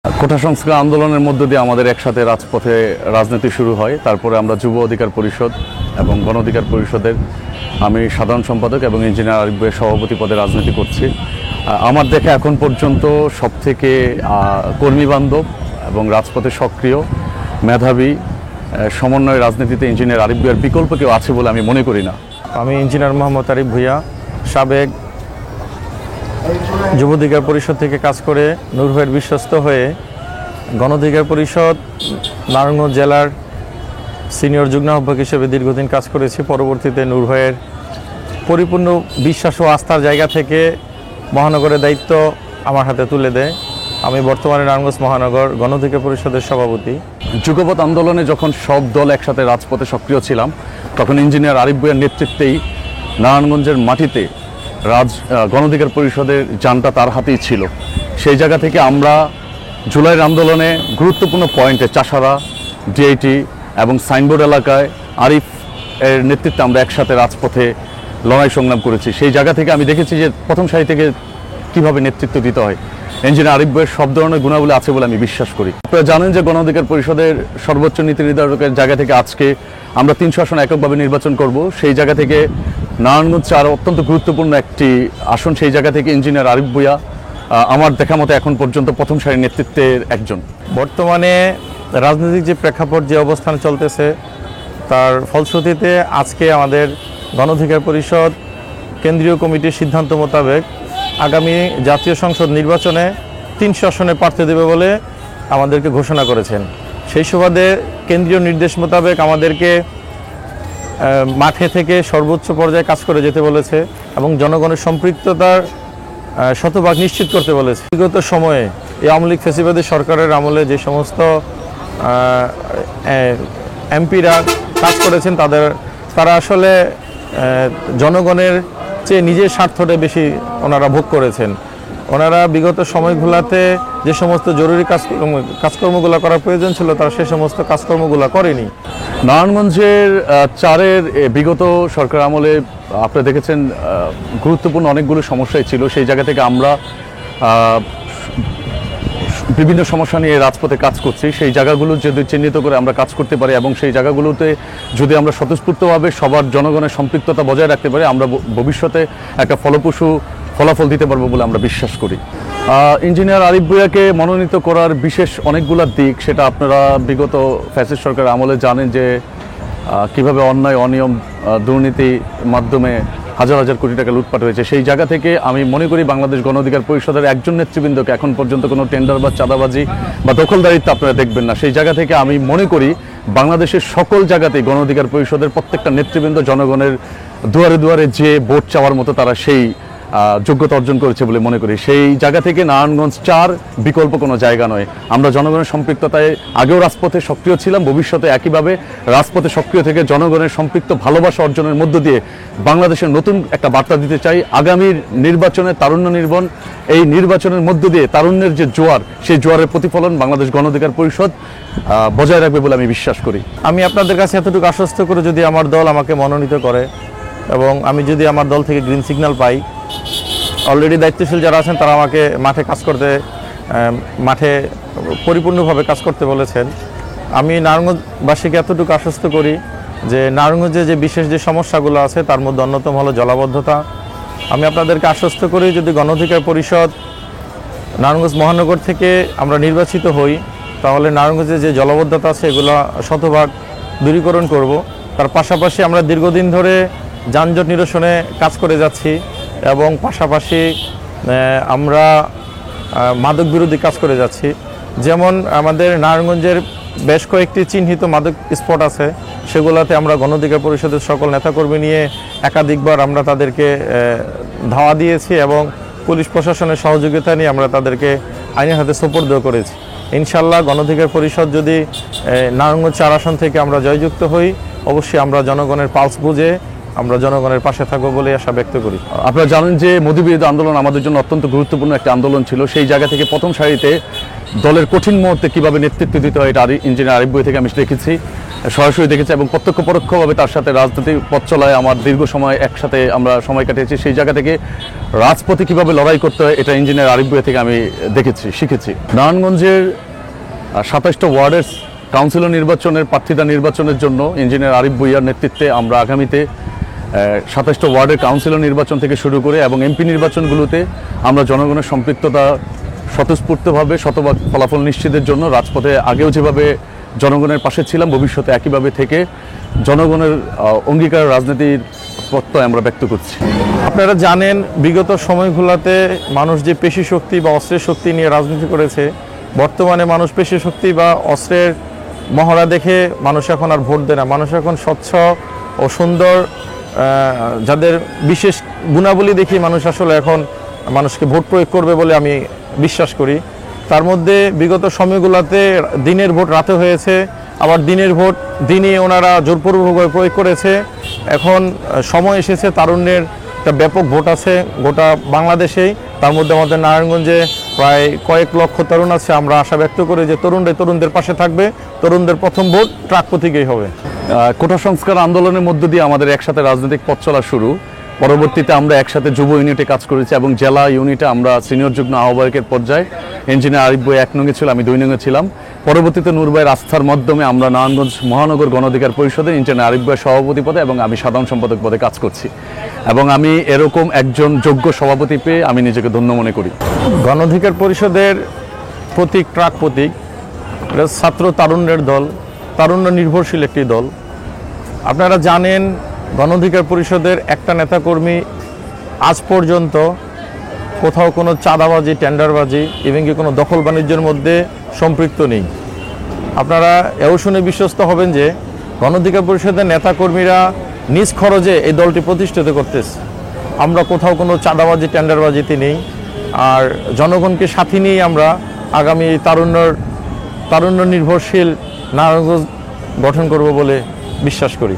কোটা সংস্কার আন্দোলনের মধ্য দিয়ে আমাদের একসাথে রাজপথে রাজনীতি শুরু হয়। তারপরে আমরা যুব অধিকার পরিষদ এবং গণ অধিকার পরিষদের আমি সাধারণ সম্পাদক এবং ইঞ্জিনিয়ার আরিফ ভাইয়ের সভাপতি পদে রাজনীতি করছি। আমার দেখা এখন পর্যন্ত সবথেকে কর্মীবান্ধব এবং রাজপথে সক্রিয় মেধাবী সমন্বয় রাজনীতিতে ইঞ্জিনিয়ার আরিফ ভাইয়ের বিকল্প কেউ আছে বলে আমি মনে করি না। আমি ইঞ্জিনিয়ার মোহাম্মদ আরিফ ভূঁইয়া, সাবেক যুব অধিকার পরিষদ থেকে কাজ করে নূর ভাইয়ের বিশ্বস্ত হয়ে গণ অধিকার পরিষদ নারায়ণগঞ্জ জেলার সিনিয়র যুগ্ম আহ্বায়ক হিসেবে দীর্ঘদিন কাজ করেছি। পরবর্তীতে নূর ভাইয়ের পরিপূর্ণ বিশ্বাস ও আস্থার জায়গা থেকে মহানগরের দায়িত্ব আমার হাতে তুলে দেয়। আমি বর্তমানে নারায়ণগঞ্জ মহানগর গণ অধিকার পরিষদের সভাপতি। যুগপৎ আন্দোলনে যখন সব দল একসাথে রাজপথে সক্রিয় ছিলাম, তখন ইঞ্জিনিয়ার আরিফ ভাইয়ের নেতৃত্বেই নারায়ণগঞ্জের মাটিতে গণ অধিকার পরিষদের যানটা তার হাতেই ছিল। সেই জায়গা থেকে আমরা জুলাইয়ের আন্দোলনে গুরুত্বপূর্ণ পয়েন্টে চাষারা, ডিআইটি এবং সাইনবোর্ড এলাকায় আরিফ এর নেতৃত্বে আমরা একসাথে রাজপথে লড়াই সংগ্রাম করেছি। সেই জায়গা থেকে আমি দেখেছি যে প্রথম সারি থেকে কীভাবে নেতৃত্ব দিতে হয়। ইঞ্জিনিয়ার আরিফ ভাইয়ের সব ধরনের গুণাবলী আছে বলে আমি বিশ্বাস করি। আপনারা জানেন যে গণ অধিকার পরিষদের সর্বোচ্চ নীতি নির্ধারকের জায়গা থেকে আজকে আমরা 300 আসন এককভাবে নির্বাচন করব। সেই জায়গা থেকে নারায়ণগঞ্জ 4 অত্যন্ত গুরুত্বপূর্ণ একটি আসন। সেই জায়গা থেকে ইঞ্জিনিয়ার আরিফ ভূঁইয়া আমার দেখা মতো এখন পর্যন্ত প্রথম সারির নেতৃত্বের একজন। বর্তমানে রাজনৈতিক যে প্রেক্ষাপট, যে অবস্থান চলতেছে, তার ফলশ্রুতিতে আজকে আমাদের গণ অধিকার পরিষদ কেন্দ্রীয় কমিটির সিদ্ধান্ত মোতাবেক আগামী জাতীয় সংসদ নির্বাচনে 300 আসনে প্রার্থী দেবে বলে আমাদেরকে ঘোষণা করেছেন। সেই সুবাদে কেন্দ্রীয় নির্দেশ মোতাবেক আমাদেরকে মাঠে থেকে সর্বোচ্চ পর্যায়ে কাজ করে যেতে বলেছে এবং জনগণের সম্পৃক্ততার শতভাগ নিশ্চিত করতে বলেছে। বিগত সময়ে এই আওয়ামী লীগ ফ্যাসিবাদী সরকারের আমলে যে সমস্ত এমপিরা কাজ করেছেন তারা আসলে জনগণের চেয়ে নিজের স্বার্থটা বেশি ওনারা ভোগ করেছেন। ওনারা বিগত সময়গুলোতে যে সমস্ত জরুরি কাজকর্মগুলো করার প্রয়োজন ছিল, তারা সে সমস্ত কাজকর্মগুলো করেনি। নারায়ণগঞ্জের 4-এর বিগত সরকার আমলে আপনারা দেখেছেন গুরুত্বপূর্ণ অনেকগুলো সমস্যাই ছিল। সেই জায়গা থেকে আমরা বিভিন্ন সমস্যা নিয়ে রাজপথে কাজ করছি। সেই জায়গাগুলো যদি চিহ্নিত করে আমরা কাজ করতে পারি এবং সেই জায়গাগুলোতে যদি আমরা স্বতঃস্ফূর্তভাবে সবার জনগণের সম্পৃক্ততা বজায় রাখতে পারি, আমরা ভবিষ্যতে একটা ফলপ্রসূ ফলাফল দিতে পারবো বলে আমরা বিশ্বাস করি। ইঞ্জিনিয়ার আরিফ ভূঁইয়াকে মনোনীত করার বিশেষ অনেকগুলো দিক, সেটা আপনারা বিগত ফ্যাসিস্ট সরকার আমলে জানেন যে কিভাবে অন্যায়, অনিয়ম, দুর্নীতির মাধ্যমে হাজার হাজার কোটি টাকা লুটপাট হয়েছে। সেই জায়গা থেকে আমি মনে করি বাংলাদেশ গণ অধিকার পরিষদের একজন নেতৃবৃন্দকে এখন পর্যন্ত কোনো টেন্ডার বা চাঁদাবাজি বা দখলদারিত্ব আপনারা দেখবেন না। সেই জায়গা থেকে আমি মনে করি বাংলাদেশের সকল জায়গাতেই গণ অধিকার পরিষদের প্রত্যেকটা নেতৃবৃন্দ জনগণের দুয়ারে দুয়ারে যে ভোট চাওয়ার মতো তারা সেই যোগ্যতা অর্জন করেছে বলে মনে করি। সেই জায়গা থেকে নারায়ণগঞ্জ 4 বিকল্প কোনো জায়গা নয়। আমরা জনগণের সম্পৃক্ততায় আগেও রাজপথে সক্রিয় ছিলাম, ভবিষ্যতে একইভাবে রাজপথে সক্রিয় থেকে জনগণের সম্পৃক্ত ভালোবাসা অর্জনের মধ্য দিয়ে বাংলাদেশের নতুন একটা বার্তা দিতে চাই। আগামীর নির্বাচনে তারুণ্য নির্বাণ, এই নির্বাচনের মধ্য দিয়ে তারুণ্যের যে জোয়ার, সেই জোয়ারের প্রতিফলন বাংলাদেশ গণ অধিকার পরিষদ বজায় রাখবে বলে আমি বিশ্বাস করি। আমি আপনাদের কাছে এতটুকু আশ্বস্ত করে, যদি আমার দল আমাকে মনোনীত করে এবং আমি যদি আমার দল থেকে গ্রিন সিগন্যাল পাই, অলরেডি দায়িত্বশীল যারা আছেন তারা আমাকে মাঠে পরিপূর্ণভাবে কাজ করতে বলেছেন। আমি নারায়ণগঞ্জবাসীকে এতটুকু আশ্বস্ত করি যে নারায়ণগঞ্জে যে বিশেষ যে সমস্যাগুলো আছে তার মধ্যে অন্যতম হলো জলাবদ্ধতা। আমি আপনাদেরকে আশ্বস্ত করি, যদি গণ অধিকার পরিষদ নারায়ণগঞ্জ মহানগর থেকে আমরা নির্বাচিত হই, তাহলে নারায়ণগঞ্জে যে জলাবদ্ধতা আছে এগুলো শতভাগ দূরীকরণ করব। তার পাশাপাশি আমরা দীর্ঘদিন ধরে যানজট নিরসনে কাজ করে যাচ্ছি এবং পাশাপাশি আমরা মাদক বিরোধী কাজ করে যাচ্ছি। যেমন আমাদের নারায়ণগঞ্জের বেশ কয়েকটি চিহ্নিত মাদক স্পট আছে, সেগুলোতে আমরা গণ অধিকার পরিষদের সকল নেতাকর্মী নিয়ে একাধিকবার আমরা তাদেরকে ধাওয়া দিয়েছি এবং পুলিশ প্রশাসনের সহযোগিতা নিয়ে আমরা তাদেরকে আইনের হাতে সোপর্দ করেছি। ইনশাল্লাহ গণ অধিকার পরিষদ যদি নারায়ণগঞ্জ 4 আসন থেকে আমরা জয়যুক্ত হই, অবশ্যই আমরা জনগণের পালস বুঝে আমরা জনগণের পাশে থাকবো বলে আশা ব্যক্ত করি। আপনারা জানেন যে মোদিবিরোধী আন্দোলন আমাদের জন্য অত্যন্ত গুরুত্বপূর্ণ একটা আন্দোলন ছিল। সেই জায়গা থেকে প্রথম সারিতে দলের কঠিন মুহূর্তে কীভাবে নেতৃত্ব দিতে হয় এটা ইঞ্জিনিয়ার আরিফ ভাই থেকে আমি দেখেছি, সরাসরি দেখেছি এবং প্রত্যক্ষ পরোক্ষভাবে তার সাথে রাজনৈতিক পথ চলায় আমার দীর্ঘ সময় একসাথে আমরা সময় কাটিয়েছি। সেই জায়গা থেকে রাজপথে কীভাবে লড়াই করতে হয় এটা ইঞ্জিনিয়ার আরিফ ভাই থেকে আমি দেখেছি, শিখেছি। নারায়ণগঞ্জের 27টা ওয়ার্ডের কাউন্সিলর নির্বাচনের প্রার্থীতা নির্বাচনের জন্য ইঞ্জিনিয়ার আরিফ ভূঁইয়ার নেতৃত্বে আমরা আগামীতে 27টা ওয়ার্ডের কাউন্সিলর নির্বাচন থেকে শুরু করে এবং এমপি নির্বাচনগুলোতে আমরা জনগণের সম্পৃক্ততা স্বতঃস্ফূর্তভাবে শতভাগ ফলাফল নিশ্চিতের জন্য রাজপথে আগেও যেভাবে জনগণের পাশে ছিলাম ভবিষ্যতে একইভাবে থেকে জনগণের অঙ্গীকার রাজনীতির প্রত্যয় আমরা ব্যক্ত করছি। আপনারা জানেন বিগত সময়গুলোতে মানুষ যে পেশি শক্তি বা অস্ত্রের শক্তি নিয়ে রাজনীতি করেছে, বর্তমানে মানুষ পেশি শক্তি বা অস্ত্রের মহড়া দেখে মানুষ এখন আর ভোট দেয় না। মানুষ এখন স্বচ্ছ ও সুন্দর যাদের বিশেষ গুণাবলী দেখি মানুষ আসলে এখন মানুষকে ভোট প্রয়োগ করবে বলে আমি বিশ্বাস করি। তার মধ্যে বিগত সময়গুলোতে দিনের ভোট রাতে হয়েছে, আবার দিনের ভোট দিনে ওনারা জোরপূর্বকভাবে প্রয়োগ করেছে। এখন সময় এসেছে তারুণ্যের একটা ব্যাপক ভোট আছে গোটা বাংলাদেশেই, তার মধ্যে আমাদের নারায়ণগঞ্জে প্রায় কয়েক লক্ষ তরুণ আছে। আমরা আশা ব্যক্ত করি যে তরুণদের পাশে থাকবে, তরুণদের প্রথম ভোট ট্রাক প্রতীকেই হবে। কোটা সংস্কার আন্দোলনের মধ্য দিয়ে আমাদের একসাথে রাজনৈতিক পথ চলা শুরু। পরবর্তীতে আমরা একসাথে যুব ইউনিটে কাজ করেছি এবং জেলা ইউনিটে আমরা সিনিয়র যুগ্ম আহ্বায়কের পর্যায়ে ইঞ্জিনিয়ার আরিফ ভাই 1 নঙে ছিল, আমি 2 নঙে ছিলাম। পরবর্তীতে নূর ভাইয়ের আস্থার মাধ্যমে আমরা নারায়ণগঞ্জ মহানগর গণ অধিকার পরিষদে ইঞ্জিনিয়ার আরিফ ভাই সভাপতি পদে এবং আমি সাধারণ সম্পাদক পদে কাজ করছি এবং আমি এরকম একজন যোগ্য সভাপতি পেয়ে আমি নিজেকে ধন্য মনে করি। গণ অধিকার পরিষদের প্রতীক ট্রাক প্রতীক, এটা ছাত্র তারুণ্যের দল, তারুণ্য নির্ভরশীল একটি দল। আপনারা জানেন গণ অধিকার পরিষদের একটা নেতাকর্মী আজ পর্যন্ত কোথাও কোনো চাঁদাবাজি, টেন্ডারবাজি এবং কি কোনো দখল বাণিজ্যের মধ্যে সম্পৃক্ত নেই। আপনারা এও শুনে বিশ্বস্ত হবেন যে গণ অধিকার পরিষদের নেতাকর্মীরা নিজ খরচে এই দলটি প্রতিষ্ঠিত করতেছে। আমরা কোথাও কোনো চাঁদাবাজি, টেন্ডারবাজিতে নেই। আর জনগণকে সাথে নিয়েই আমরা আগামী তারুণ্য নির্ভরশীল নারায়ণগঞ্জ গঠন করব বলে বিশ্বাস করি।